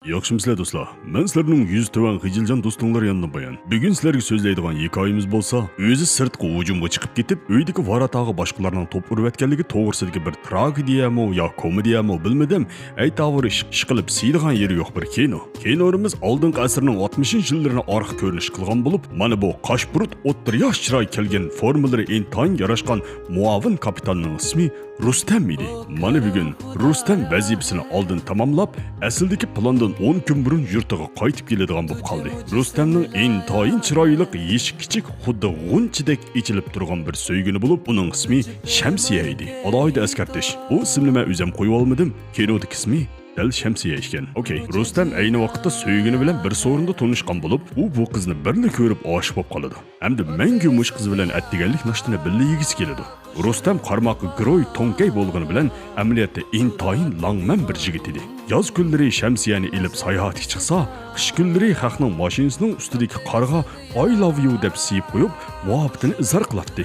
Yaxshimisilar do'stlar? Men sizlarning yuz tuvan G'ijiljon do'stinglar yonidan bayan. Bugun sizlarga so'zlaydigan hikoyamiz bo'lsa, o'zi sirtqa hujumga chiqib ketib, uydagi varatog'i boshqalarning to'p urib atganligi to'g'risidagi bir tragediyami yo komediyami bilmadim. Aytavri ish qilib siydigan yeri yo'q bir kino. Kinorimiz oldingi asrning 60-yillarini orqa ko'rinish qilgan bo'lib, mana bu qoshburut o'ttir yosh chiroy kelgan formulari intayin yarashgan muavin kapitanning ismi Rustam edi. Mana bugun Rustam vazifasini oldin tamomlab, asldagi plandan 10 kun burun yurtiga qaytib keladigan bo'lib qoldi. Rustamning intayin chiroyli, yeshi kichik, xuddi g'unchidek ichilib turgan bir so'ygini bo'lib, uning ismi Shamsiya edi. Alohida eskartish. Bu ismni men o'zim qo'yib olmadim. Kinodagi ismi Dal Shamsiya ekan. Okay, Rustam ayni vaqtda so'ygini bilan bir so'rinda tanishgan bo'lib, u bu qizni birni ko'rib oshiq bo'lib qoladi. Hamda mangu mush qiz bilan atdiganlik nashtini birga yegisi keladi. Rustam qarmoqi Groy Tonkay bo'lgani bilan amaliyotda intayin langman bir yigit edi. Yoz kunlari Shamsiyani ilib sayohatga chiqsa, qish kunlari xalqning mashinasining ustidagi qarg'a I love you deb siyib qo'yib, muhabbatini izhor qilardi.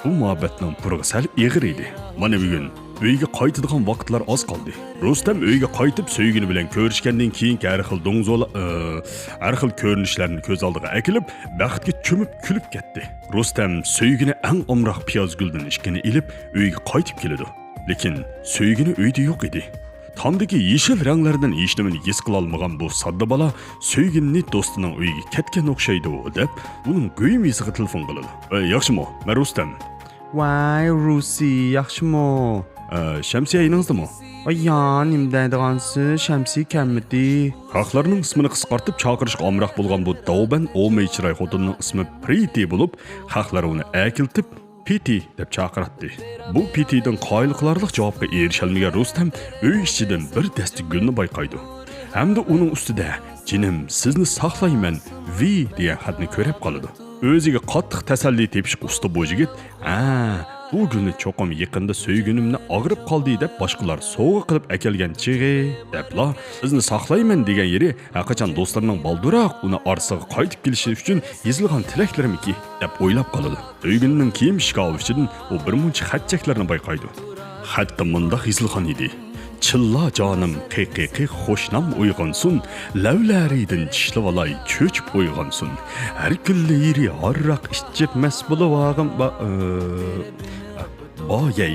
Bu muhabbatning purg'i sal eg'ir edi. Mana bugun uyga qaytadigan vaqtlar oz qoldi. Rustam uyga qaytib so'ygini bilan ko'rishgandan keyin har xil dongzola, har xil ko'rinishlarni ko'z oldiga akilib, baxtga cho'mib kulib ketdi. Rustam so'ygini eng omroq piyoz guldan ishkini ilib uyga qaytib keladi. Lekin so'ygini uyda yo'q edi. Tomdagi yeshil ranglardan hech nimani his qila olmagan bu sodda bola so'yginni do'stining uyiga ketgan o'xshaydi deb, uning go'yimisiga telefon qiladi. Yaxshimi? Men Rustam. Vay Rusi, yaxshimi? Shamsiya ayningizdami? Ayyan, nimdaydigansiz, Shamsiya kelmidi. Xalqlarning ismini qisqartib chaqirishga omroq bo'lgan bu davban o'may chiroy xotinning ismi Priti bo'lib, xalqlar uni akiltib Piti deb chaqiratdi. Bu Pitidan qoyil qilarlik javobga erisholmagan Rustam uy ichidan bir dasta gulni bayqaydi. Hamda uning ustida "Jinim, sizni saqlayman" vi degan xatni ko'rib qoladi. O'ziga qattiq tasalli tepish usta bu yigit, bu gulni cho'qim yaqinda so'ygunimni og'rib qoldi deb boshqalar sovg'a qilib akelgan chig'i debla sizni saqlayman degan yeri haqachon do'stlarning balduroq uni orsiga qaytib kelishi uchun yozilgan tilaklarmiki deb o'ylab qoladi. So'ygunning kiyim shkafidan u bir muncha xatchaklarni bayqaydi. Xatda mundaq yozilgan edi: "Chilla jonim qiqiqi xo'shnam uyg'onsun, lavlaridin tishlab olay cho'chib uyg'onsun. Har kunlari harroq ichib mas bo'lib boyay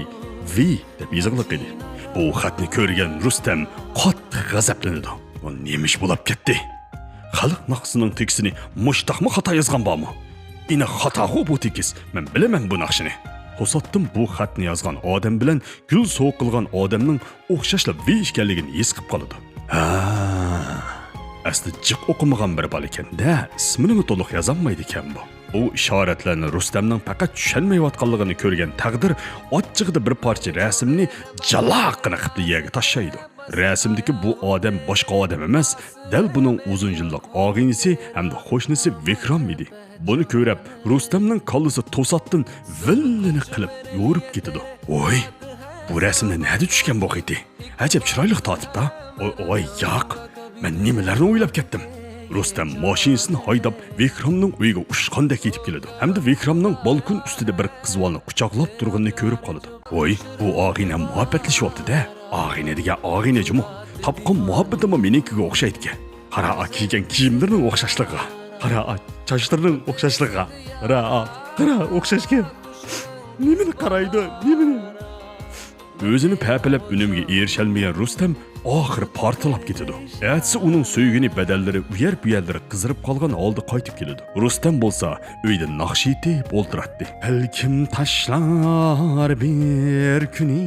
vi" deb yozilgan edi. Bu xatni ko'rgan Rustam qattiq g'azablanadi. Bu nemish bo'lib ketdi? Xalq naqsining teksini mushtaqmi xato yozgan bormi? Ina xato'u bu tekis. Men bilaman bu naqshini. To'satdim bu xatni yozgan odam bilan gul so'qilgan odamning o'xshashla besh ekanligini his qilib qoladi. Asli jiq o'qimagan bir bola ekan-da, ismini to'liq yozolmaydi ekan bu. Bu ishoratlarni Rustamning faqat tushunmayotganligini ko'rgan taqdir ochchig'ida bir parcha rasmni jaloqina qilib yerga tashlaydi. Rasmdagi bu odam boshqa odam emas, dal buning uzun yillik og'inisi hamda qo'shnisi Vikram edi. Buni ko'rib, Rustamning kallasi to'satdan villini qilib yo'rib ketadi. "Voy, bu rasmda nima tushgan bo'qiti? Ajab chiroyli tortibda. Voy, yo'q. Men nimalarni o'ylab ketdim?" Rustam mashinasini haydab Vikramning uyiga ushqandek yetib keladi. Hamda Vikramning balkon ustida bir qizvolni quchoqlab turganini ko'rib qoladi. "Voy, bu og'ina muhabbatlashyapti-da. Og'ina degan og'inajimi? Topqin muhabbatimi menikiga o'xshaydi-ku. Qara, kiygan kiyimlarning o'xshashligi. Qara, chochlarining o'xshashligi. Qara, o'xshashgan. Nimani qaraydi? Nimani?" O'zini papalab unimga erisholmagan Rustam oxiri portlab ketadi. Atsi uning so'ygini badallari bu yerlari qizirib qolgan holda qaytib keladi. Rustam bo'lsa uyda naqsh etib o'ltiratdi. "Balkim tashlar bir kuni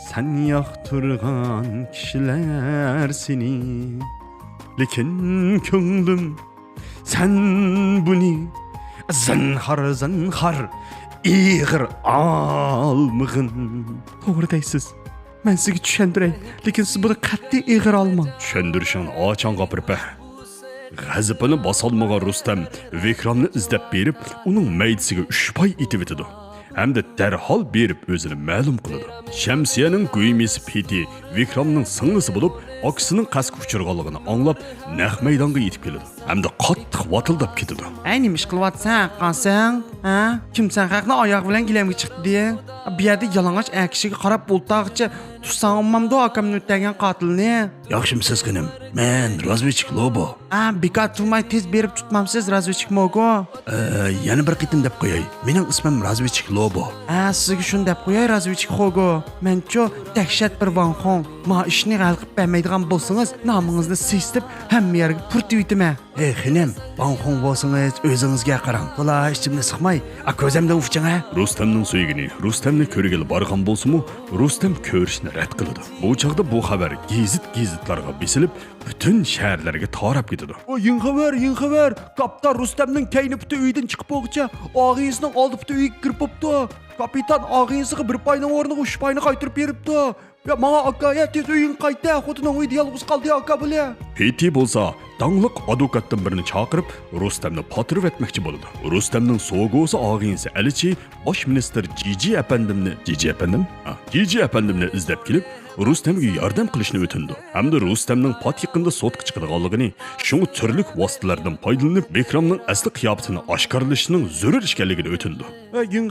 sen yoqtirgan kishilar seni. Lekin ko'nglim sen buni zinhar ig'ir olmag'in." To'g'ri deysiz. Men sizga tushuntiray, lekin siz buni qat'iy ig'ir olmang. Tushuntirishing ochon gapirpa. G'azabini bosolmagan Rustam Vikramni izlab berib, uning maydisiga 3 pay etib etadi. Hamda darhol berib o'zini ma'lum qiladi. Shamsiyaning go'ymisi Piti Vikramning singlisi bo'lib, oksining qasqa uchirganligini anglab, naq maydonga yetib keladi. Hamda qattiq vatildab ketadi. Nima ish qilyapsan, qasang? Kimsan haqni oyoq bilan gilamga chiqdi deng? Bu yerda yalang'och akishiga qarab o'ltag'icha tursam olmamda akamni o'tgan qotilni. Yaxshimisiz qinim? Men razvedchik Lobo. Bekor turmay tez berib tutmamsiz razvedchik Mogo. Yana bir qitim deb qo'yay. Mening ismim razvedchik Lobo. Sizga shuni deb qo'yay razvedchik Xogo. Mencho dahshat bir vanxon. Ma ishni hal qilib bermaydigan bo'lsangiz, nomingizni sesitib hamma yerga purtib yutaman. Xinim, vanxon bo'lsangiz o'zingizga qarang. Bular ichimni siqmay, ko'zimdan ufchang. Rustamning so'ygini, Rustamni ko'rgili borgan bo'lsa-mu, Rustam ko'rishni rad qiladi. Bu chaqda bu xabar gazitlarga besilib, butun shaharlarga tarab ketadi. Yin xabar. Kapitan Rustamning kayni puti uydan chiqib bo'lguncha, og'insining oldi puti uyga kirib bo'pti. Kapitan og'insiga bir payning o'rniga 3 payni qaytirib beribdi. Ya mana aka, tez uying qayta, xotining uyda yolg'iz qoldi aka bile. Peti bo'lsa, dangliq advokatdan birini chaqirib, Rustamni patirib etmoqchi bo'ladi. Rustamning so'g'usi og'insi Alichi bosh ministr Jiji apandimni izlab kelib, Rustamga yordam qilishni o'tindi. Hamda Rustamning pat yaqinda sotga chiqadiganligini, shunga turli vositalardan foydalanib, Bekramning asli qiyofatini oshkorlashning zarur ekanligini o'tindi. Yin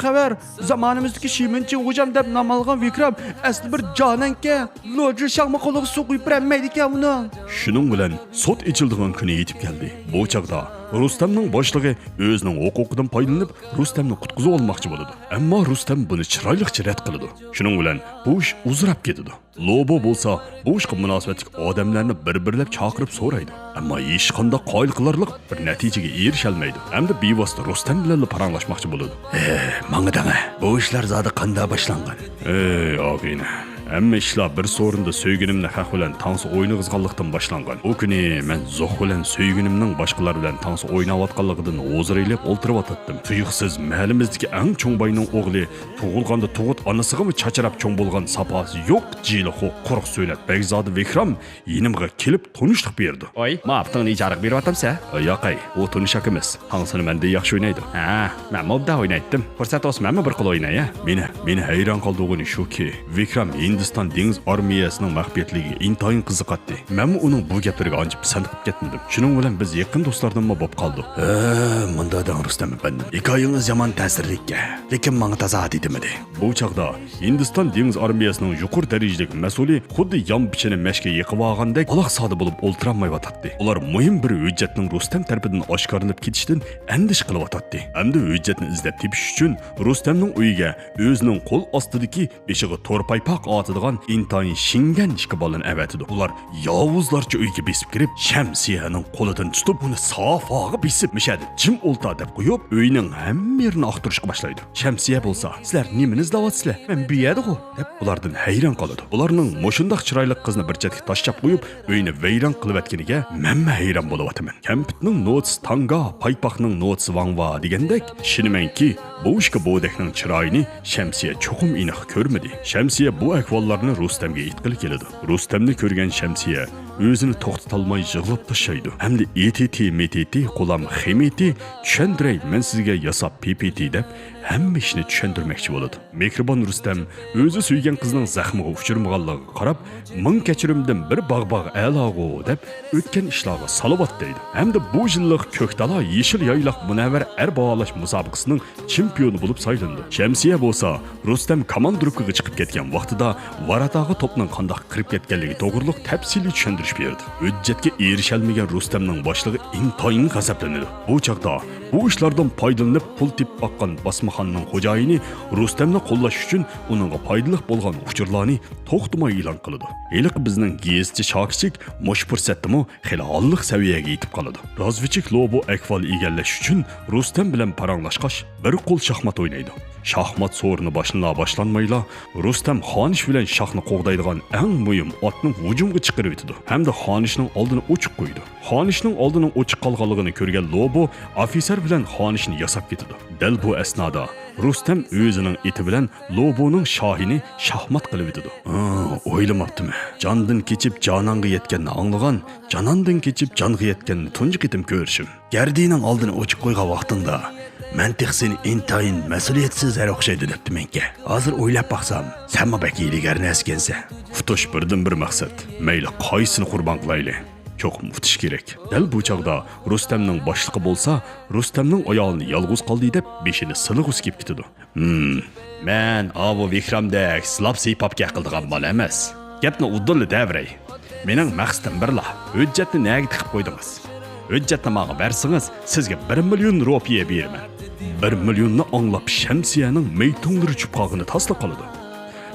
xabar. Zamonimizdagi Shiminchi hujam deb nom olgan Vikram asli bir jonanka. Loji shaqma qo'liga suv quyib bermaydi ekan uni. Shuning bilan sot ichildigan kuni yetib keldi. Bu chaqda Rustamning boshlig'i o'zining huquqidan foydalanib, Rustamni qutqizib olmoqchi bo'ladi. Ammo Rustam buni chiroyliqcha rad qiladi. Shuning bilan bu ish uzrab ketadi. Lobo bo'lsa, bu ishga munosabatli odamlarni bir-birlab chaqirib so'raydi. Ammo hech qanday qoyil qilarlik bir natijaga erisha olmaydi. Hamda bevosita Rustam bilan paranglashmoqchi bo'ladi. Mangidanga, bu ishlar zodi qanday boshlangan? Og'ina. Hamma ishlar bir so'rinda so'ygunimni haq bilan tansi o'ynag'izganlikdan boshlangan. O kuni men zo'q bilan so'ygunimning boshqalar bilan tansi o'ynayotganligidan o'ziraylik o'ltirib o'tdim. Tuyuqsiz mahallamizdagi eng cho'ng boyning o'g'li tug'ilganda tug'ut onasiga chacharab cho'ng bo'lgan sapasi yo'q jiyli quruq so'ylab Begzodi Vikram yenimga kelib tunishlik berdi. Oy, ma'btini ijariq beryaptimsa? Yo'qay, u tunishak emas. Hansini menda yaxshi o'ynaydi. Men modda o'ynaydim. Fursat olsam bir qil o'ynay. Meni hayron qoldirgani shuki, Vikram Hindiston dengiz armiyasining maxfiyatligi intayin qiziqatdi. Men uning bu gaplariga ancha pisand qilib ketdim. Shuning bilan biz yaqin do'stlardanmi bo'lib qoldik. Munda da Rustam efendim. Hikoyangiz yomon ta'sirlikka, lekin menga toza demadi. Bu chaqda Hindiston dengiz armiyasining yuqori darajadagi mas'uli xuddi yon bichini mashga yiqib olgandek aloqsada bo'lib o'ltiranmay yotadi. Ular muhim bir hujjatning Rustam tarafidan oshkorlanib ketishidan andish qilib yotadi. Hamda hujjatni izlab tepish uchun Rustamning uyiga o'zining qo'l ostidagi beshig'i to'rpaypoq otadigan intayin shingan ishga bolani avatidi. Ular yovuzlarcha uyga besib kirib, Shamsiyaning qo'lidan tutib, uni safog'i besib mishadi. Jim o'lta deb qo'yib, uyning hamma yerini oqtirishga boshlaydi. Shamsiya bo'lsa, "Sizlar nimani izlayapsizlar? Men buyadi-ku" deb ulardan hayron qoladi. Ularning moshundaq chiroyli qizni bir chetga tashlab qo'yib, uyni vayron qilib atganiga men hayron bo'lib o'taman. Kampitning nots tanga, paypoqning nots vangva degandek, shinimanki bu ishga bodekning chiroyini Shamsiya cho'qim aniq ko'rmadi. Shamsiya bu ahvollarni Rustamga aytqili keladi. Rustamni ko'rgan Shamsiya o'zini to'xtatolmay yig'lab tashlaydi. Hamda metiti qo'lam ximiti tushundiray, men sizga yasab PPT deb hamma ishni tushuntirmoqchi bo'ladi. Mehribon Rustam o'zi suygan qizning zaxmiga uchirmaganligiga qarab, "Ming kechirimdan bir bog' a'logo" deb o'tgan ishlarga salavat deydi. Hamda bu yillik Ko'kdala Yeshil Yayloq munavvar er baholash musobaqasining chempioni bo'lib saylandi. Shamsiya bo'lsa, Rustam komandrovkaga chiqib ketgan vaqtida varataga to'pning qanday kirib ketganligi to'g'riliq tafsiliy tushuntirish berdi. Hujjatga erishalmagan Rustamning boshlig'i intayin g'azablanadi. Bu chaqda bu ishlardan foydalanib pul tep baqqan bosmaxonning xo'jayini Rustamni qo'llash uchun uningga foydali bo'lgan uchurlarni to'xtamay e'lon qiladi. Eliq bizning GSC Shokchik mosh fursatdimi xilollik saviyaga yetib qoladi. Razvedchik Lobo ahvol egallash uchun Rustam bilan paranglashqash bir qo'l shaxmat o'ynaydi. Şahmat so'rini boshlanmayla Rustam Xonish bilan shahni qo'g'daydigan eng muhim otning hujumga chiqarib etdi. Hamda Xonishning oldini o'chib qo'ydi. Xonishning oldini o'chib qolganligini ko'rgan Lobo ofitser bilan Xonishni yasab ketdi. Dal bu asnoda Rustam o'zining eti bilan Loboning shohini shahmat qilib etdi. O'ylamabdimi? Jondan kechib jononga yetganini anglagan, jonondan kechib jonga yetganini tunji ketim ko'rishim. Gardining oldini o'chib qo'ygan vaqtingda Mantiq seni intayin mas'uliyatsiz har o'xshaydi debdi menga. Hozir o'ylab baqsam, sen ma bakiligar naskensa. Futush birdan bir maqsad. Mayli qaysini qurbon qilayli. Çok muftish kerak. Dal bu chaqda Rustamning boshlig'i bo'lsa, Rustamning oyog'ini yolg'iz qoldi deb beshini siliq uskib ketdi. Men avo Vikramdek slab siypapga qildigan bola emas. Gapni uddulli davray. Mening maqsadim birla, hujjatni nega tiqib qo'ydingiz? Hujjatni menga bersangiz, sizga 1 million rupiya beraman. 1 millionni anglab Shamsiyaning maytunlari chupqog'ini tasla qoladi.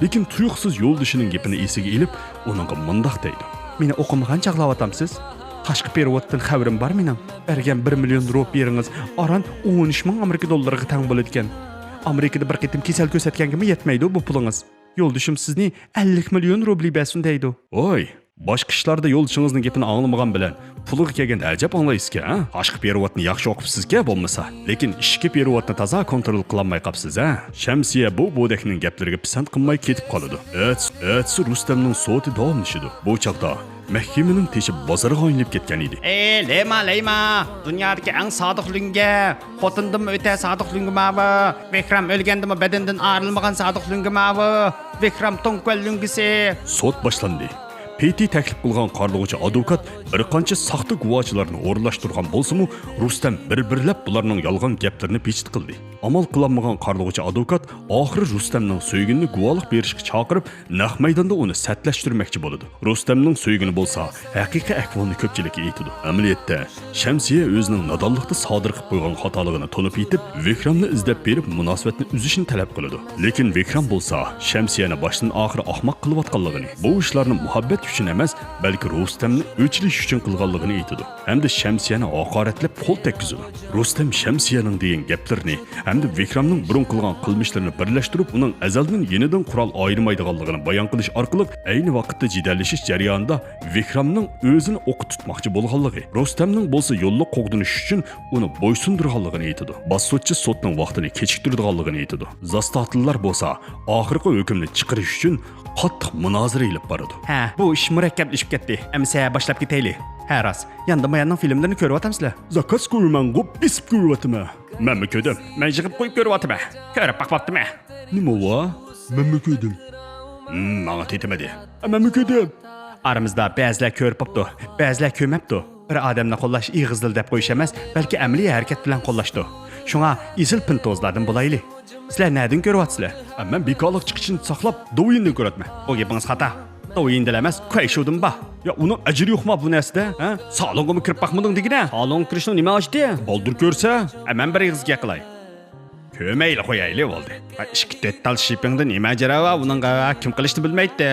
Lekin tuyuqsiz yo'ldishining gapini esiga elib, uningga mundaq deydi. Meni o'qimagan chaqlayotamsiz? Tashqi perevoddan xabarim bor mening. Bergan 1 million rupiyingiz aran 13 ming Amerika dollariga teng bo'ladi ekan. Amerikada bir qitim kasal ko'rsatganga yetmaydi bu pulingiz. Yo'ldishim sizni 50 million rubli bersin deydi. Oy, boshqa ishlarda yo'ldishingizning gapini anglamagan bilan puliga kelganda ajab anglaysizki, ha? Tashqi perevodni yaxshi o'qibsizga bo'lmasa, lekin ishki perevodni toza kontrol qilolmay qapsiz, ha? Shamsiya bu bodakning gaplariga pisand qilmay ketib qoladi. Etsi Rustamning soti davomlashidi. Bu chaqda mahkamaning teshib bozorga o'ynab ketgan edi. Leyma. Dunyodagi eng sodiqlunga, xotindimi o'ta sodiqlunga mavi, Vikram o'lgandimi badandan ayrilmagan sodiqlunga mavi, Vikram tonqallungisi. Sot boshlandi. PT taklif qilgan qarlovchi advokat bir qancha saxta guvohchilarni o'rlashtirgan bo'lsa-mu, Rustam bir-birlab bularning yolg'on gaplarini pechit qildi. Amal qilolmagan qarlovchi advokat oxiri Rustamning so'yginini guvohlik berishga chaqirib, naq maydonda uni satlashtirmoqchi bo'ladi. Rustamning so'ygini bo'lsa, haqiqiy ahvolni ko'pchilikka aytadi. Amaliyotda Shamsiya o'zining nodonlikda sodir qilib qo'ygan xatoligini to'nib yetib, Vikramni izlab berib munosabatni uzishni talab qiladi. Lekin Vikram bo'lsa, Shamsiyani boshdan oxiri ahmoq qilayotganligini, bu ishlarni muhabbat uchun emas, balki Rustamni o'chirish uchun qilganligini aytadi. Hamda Shamsiyani haqoratlab qo'l tekkizadi. Rustam Shamsiyaning degan gaplarini hamda Vikramning burun qilgan qilmishlarini birlashtirib, uning azaldan yenidan qurol ayirmaydiganligini bayon qilish orqali ayni vaqtda jidallashish jarayonida Vikramning o'zini o'qi tutmoqchi bo'lganligi, Rustamning bo'lsa yo'lni qo'g'dinish uchun uni bo'ysundirganligini aytadi. Bossotchi sotning vaqtini kechiktirganligini aytadi. Zastatlılar bo'lsa, oxirgi hukmni chiqarish uchun qattiq munozara ilib boradi. Ha, bu ish murakkablashib ketdi. Amsa boshlab ketaylik. Ha, rost. Yanda Mayanning filmlarini ko'ryapsizlar. Zakaz ko'rman, qo'p bisib ko'ryapman. Menmi ko'rdim? Men yig'ib qo'yib ko'ryapman. Ko'rib baqyaptimi? Nima va? Menmi ko'rdim. Menga tetimadi. Menmi ko'rdim. Aramizda ba'zilar ko'rib qopti, ba'zilar ko'rmabdi. Bir odamni qo'llash ig'izil deb qo'yish emas, balki amaliy harakat bilan qo'llashdi. Shunga izil pintozlardan bo'layli. Sizlar na'dan ko'ryapsizlar? Men bekorlik chiqishini saqlab, do'yinni ko'ratman. Bu gapingiz xato. Do'yinda emas, qo'yishuvdim ba. Ya uni ajri yo'qmi bu narsada? Ha? Salonga kirib baqmading degina? Salon kirishni nima ochdi? Boldir ko'rsa, Men bir ig'izga qilay. Ko'mayli qo'yayli bo'ldi. 2-4 tal shipingda nima jarava, uningga kim qilishni bilmaydi.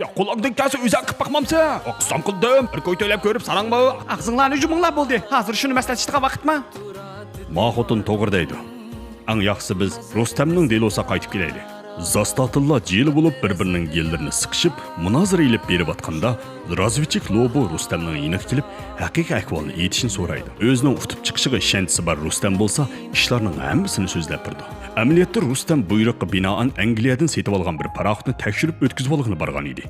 Ya qo'lingdan kelsa o'zing qilib baqmamsa? Oqsam qildim. Bir qo'y to'lab ko'rib, salongmi? Og'zinglarni yuminglar bo'ldi. Hozir shuni maslahatishga vaqtmi? Mahotun to'g'ri deydi. Eng yaxshisi biz Rustamning delosiga qaytib kelaylik. Zastatlılar jeli bo'lib bir-birining yerlarini siqishib, munozara ilib berib atqanda, razvedchik Lobo Rustamning yiniq kelib, haqiqiy ahvolni aytishni so'raydi. O'zining utib chiqishiga ishonchisi bor Rustam bo'lsa, ishlarning hammasini so'zlab turdi. Amaliyotda Rustam buyruqqa binoan Angliyadan setib olgan bir paraxotni tekshirib o'tkazib olgani borgan edi.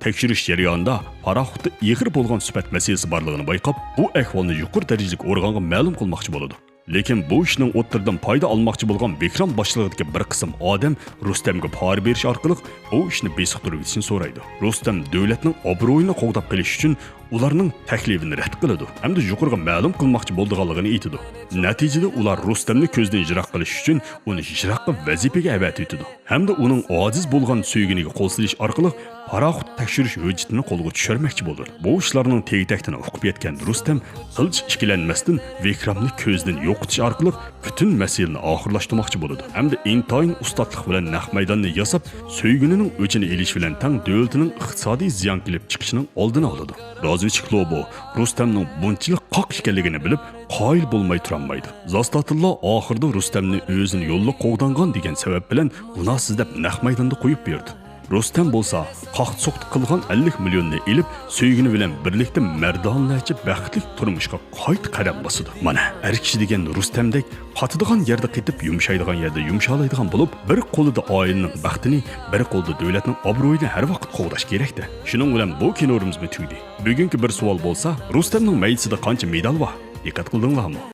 Tekshirish jarayonida paraxotda ig'ir bo'lgan sifat masalasi borligini bayqab, bu ahvolni yuqori darajalik organga ma'lum qilmoqchi bo'ladi. Lekin bu ishning o'ttirdan foyda olmoqchi bo'lgan Vikram boshlig'idagi bir qism odam Rustamga pora berish orqali bu ishni besiqtirib etishni so'raydi. Rustam davlatning obro'yini qo'g'dab qilish uchun ularning taklifini rad qiladi hamda yuqoriga ma'lum qilmoqchi bo'lganligini aytadi. Natijada ular Rustamni ko'zdan yiroq qilish uchun uni yiroqqa vazifaga avat etadi hamda uning ojiz bo'lgan so'yginiga qo'l silish orqali paraxot tekshirish hujjatini qo'lga tushirmoqchi bo'ldi. Bu ishlarning tegtakini o'qib yetgan Rustam qilch ikkilanmasdan Vikramni ko'zdan yo'qotish orqali butun masalani oxirlashtirmoqchi bo'ladi hamda intoyin ustadlik bilan naq maydonni yasab, so'yginining o'chini elish bilan tang davlatining iqtisodiy ziyon kelib chiqishining oldini oladi. Razvedchik Lobo Rustamning bunchalik qoq ekanligini bilib, qoyil bo'lmay turolmaydi. Zastatlılar oxirida Rustamni o'zini yo'lga qo'g'dangan degan sabab bilan gunohsiz deb naq maydonda qo'yib berdi. Rustam bo'lsa, qaqt-soqt qilgan 50 millionni elib, so'ygini bilan birlikda mardonlarcha baxtli turmushga qayt qadam bosadi. Mana, har kishi degan Rustamdek qotadigan yerda qetib, yumshaydigan yerda yumshalaydigan bo'lib, bir qo'lida oilaning baxtini, bir qo'lida davlatning obro'yini har vaqt qo'g'dash kerakda. Shuning bilan bu kinoimiz tugadi. Bugungi bir savol bo'lsa, Rustamning maydisida qancha medal bor? Diqqat qildinglarmi?